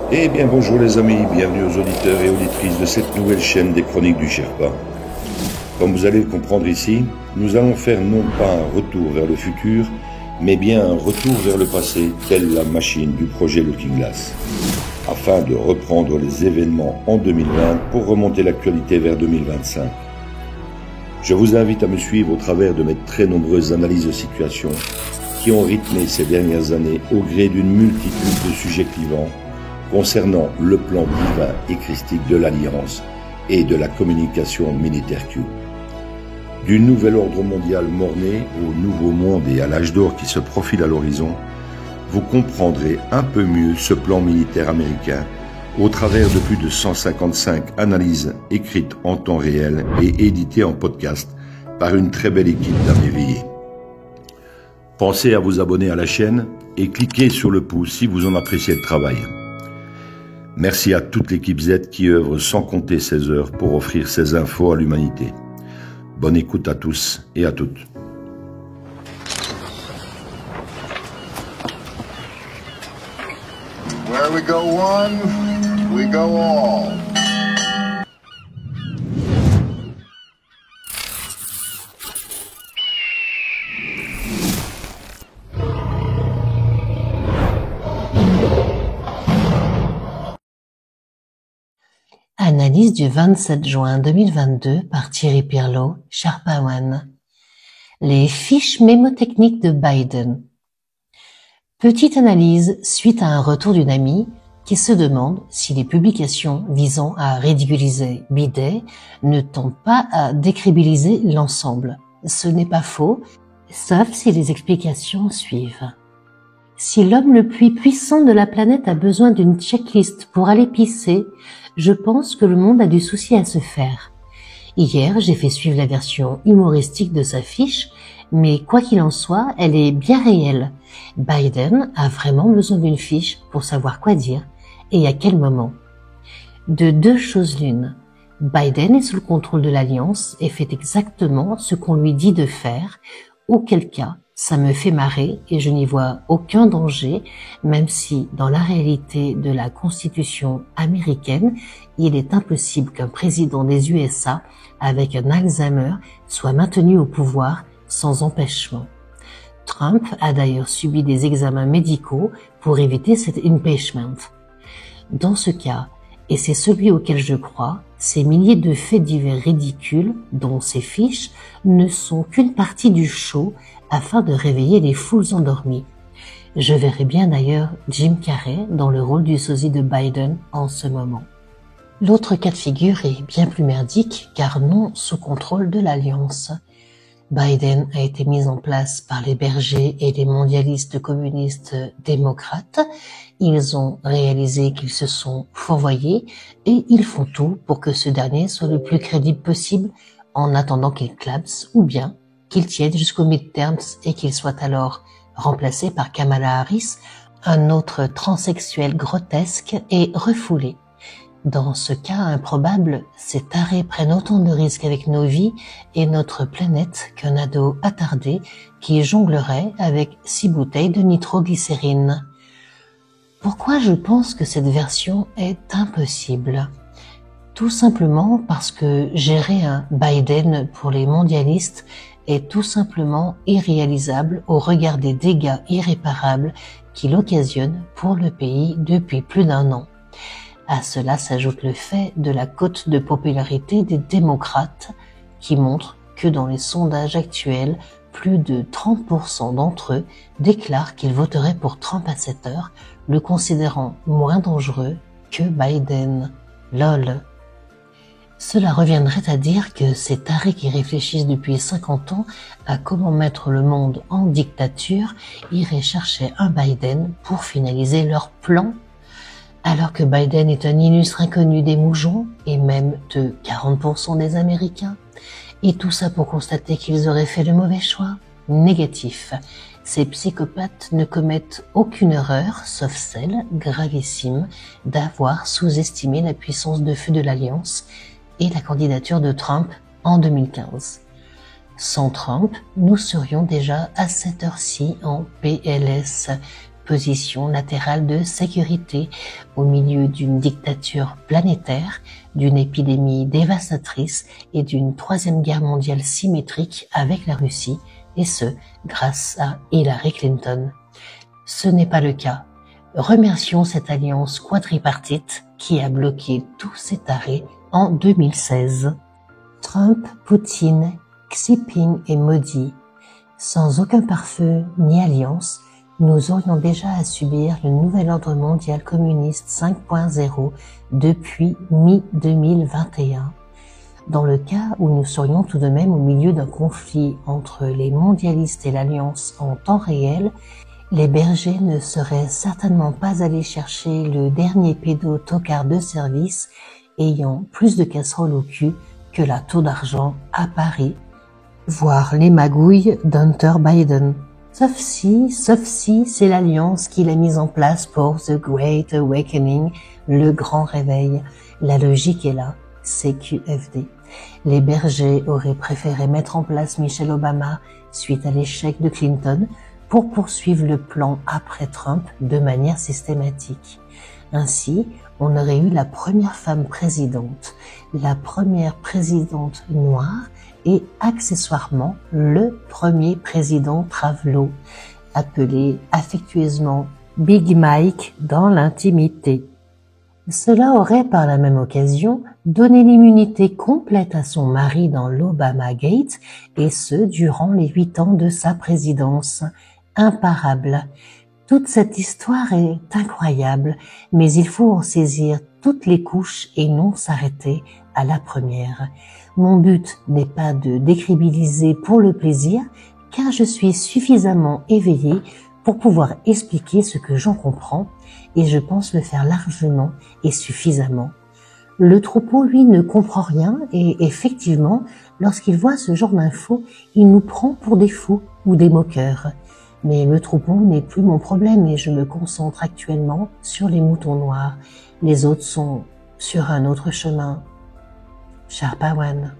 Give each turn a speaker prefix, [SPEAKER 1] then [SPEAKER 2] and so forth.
[SPEAKER 1] Eh bien bonjour les amis, bienvenue aux auditeurs et auditrices de cette nouvelle chaîne des Chroniques du Sherpa. Comme vous allez le comprendre ici, nous allons faire non pas un retour vers le futur, mais bien un retour vers le passé, telle la machine du projet Looking Glass, afin de reprendre les événements en 2020 pour remonter l'actualité vers 2025. Je vous invite à me suivre au travers de mes très nombreuses analyses de situation qui ont rythmé ces dernières années au gré d'une multitude de sujets clivants concernant le plan divin et christique de l'Alliance et de la communication militaire Q. Du nouvel ordre mondial mort-né au nouveau monde et à l'âge d'or qui se profile à l'horizon, vous comprendrez un peu mieux ce plan militaire américain au travers de plus de 155 analyses écrites en temps réel et éditées en podcast par une très belle équipe d'âmes éveillées. Pensez à vous abonner à la chaîne et cliquez sur le pouce si vous en appréciez le travail. Merci à toute l'équipe Z qui œuvre sans compter ses heures pour offrir ces infos à l'humanité. Bonne écoute à tous et à toutes.
[SPEAKER 2] Where we go one, we go all.
[SPEAKER 3] Analyse du 27 juin 2022 par Thierry Pirlot, Sherpa One. Les fiches mémotechniques de Biden. Petite analyse suite à un retour d'une amie qui se demande si les publications visant à ridiculiser Biden ne tentent pas à décrédibiliser l'ensemble. Ce n'est pas faux, sauf si les explications suivent. Si l'homme le plus puissant de la planète a besoin d'une checklist pour aller pisser, je pense que le monde a du souci à se faire. Hier, j'ai fait suivre la version humoristique de sa fiche, mais quoi qu'il en soit, elle est bien réelle. Biden a vraiment besoin d'une fiche pour savoir quoi dire et à quel moment. De deux choses l'une. Biden est sous le contrôle de l'Alliance et fait exactement ce qu'on lui dit de faire, auquel cas, ça me fait marrer et je n'y vois aucun danger, même si dans la réalité de la Constitution américaine, il est impossible qu'un président des USA avec un Alzheimer soit maintenu au pouvoir sans empêchement. Trump a d'ailleurs subi des examens médicaux pour éviter cet impeachment. Dans ce cas, et c'est celui auquel je crois, ces milliers de faits divers ridicules, dont ces fiches, ne sont qu'une partie du show afin de réveiller les foules endormies. Je verrais bien d'ailleurs Jim Carrey dans le rôle du sosie de Biden en ce moment. L'autre cas de figure est bien plus merdique car non sous contrôle de l'Alliance. Biden a été mis en place par les bergers et les mondialistes communistes démocrates. Ils ont réalisé qu'ils se sont fourvoyés et ils font tout pour que ce dernier soit le plus crédible possible en attendant qu'il clapse ou bien qu'il tienne jusqu'aux midterms et qu'il soit alors remplacé par Kamala Harris, un autre transsexuel grotesque et refoulé. Dans ce cas improbable, ces tarés prennent autant de risques avec nos vies et notre planète qu'un ado attardé qui jonglerait avec 6 bouteilles de nitroglycérine. Pourquoi je pense que cette version est impossible ? Tout simplement parce que gérer un Biden pour les mondialistes est tout simplement irréalisable au regard des dégâts irréparables qu'il occasionne pour le pays depuis plus d'1 an. À cela s'ajoute le fait de la cote de popularité des démocrates qui montre que dans les sondages actuels, plus de 30% d'entre eux déclarent qu'ils voteraient pour Trump à cette heure, le considérant moins dangereux que Biden. LOL. Cela reviendrait à dire que ces tarés qui réfléchissent depuis 50 ans à comment mettre le monde en dictature iraient chercher un Biden pour finaliser leur plan. Alors que Biden est un illustre inconnu des moujons et même de 40% des Américains. Et tout ça pour constater qu'ils auraient fait le mauvais choix. Négatif. Ces psychopathes ne commettent aucune erreur, sauf celle, gravissime, d'avoir sous-estimé la puissance de feu de l'Alliance et la candidature de Trump en 2015. Sans Trump, nous serions déjà à cette heure-ci en PLS, position latérale de sécurité au milieu d'une dictature planétaire, d'une épidémie dévastatrice et d'une troisième guerre mondiale symétrique avec la Russie, et ce, grâce à Hillary Clinton. Ce n'est pas le cas. Remercions cette alliance quadripartite qui a bloqué tous ces tarés en 2016. Trump, Poutine, Xi Jinping et Modi. Sans aucun pare-feu ni alliance, nous aurions déjà à subir le nouvel ordre mondial communiste 5.0 depuis mi-2021. Dans le cas où nous serions tout de même au milieu d'un conflit entre les mondialistes et l'alliance en temps réel, les bergers ne seraient certainement pas allés chercher le dernier pédo-tocard de service ayant plus de casseroles au cul que la Tour d'Argent à Paris, voire les magouilles d'Hunter Biden. Sauf si c'est l'alliance qu'il a mise en place pour The Great Awakening, le grand réveil. La logique est là, CQFD. Les bergers auraient préféré mettre en place Michelle Obama suite à l'échec de Clinton pour poursuivre le plan après Trump de manière systématique. Ainsi, on aurait eu la première femme présidente, la première présidente noire et accessoirement le premier président Travelo, appelé affectueusement Big Mike dans l'intimité. Cela aurait par la même occasion donné l'immunité complète à son mari dans l'Obamagate, et ce durant les 8 ans de sa présidence. Imparable. Toute cette histoire est incroyable, mais il faut en saisir toutes les couches et non s'arrêter à la première. Mon but n'est pas de décrédibiliser pour le plaisir, car je suis suffisamment éveillé pour pouvoir expliquer ce que j'en comprends, et je pense le faire largement et suffisamment. Le troupeau, lui, ne comprend rien, et effectivement, lorsqu'il voit ce genre d'infos, il nous prend pour des fous ou des moqueurs. Mais le troupeau n'est plus mon problème et je me concentre actuellement sur les moutons noirs. Les autres sont sur un autre chemin. Sharpawan.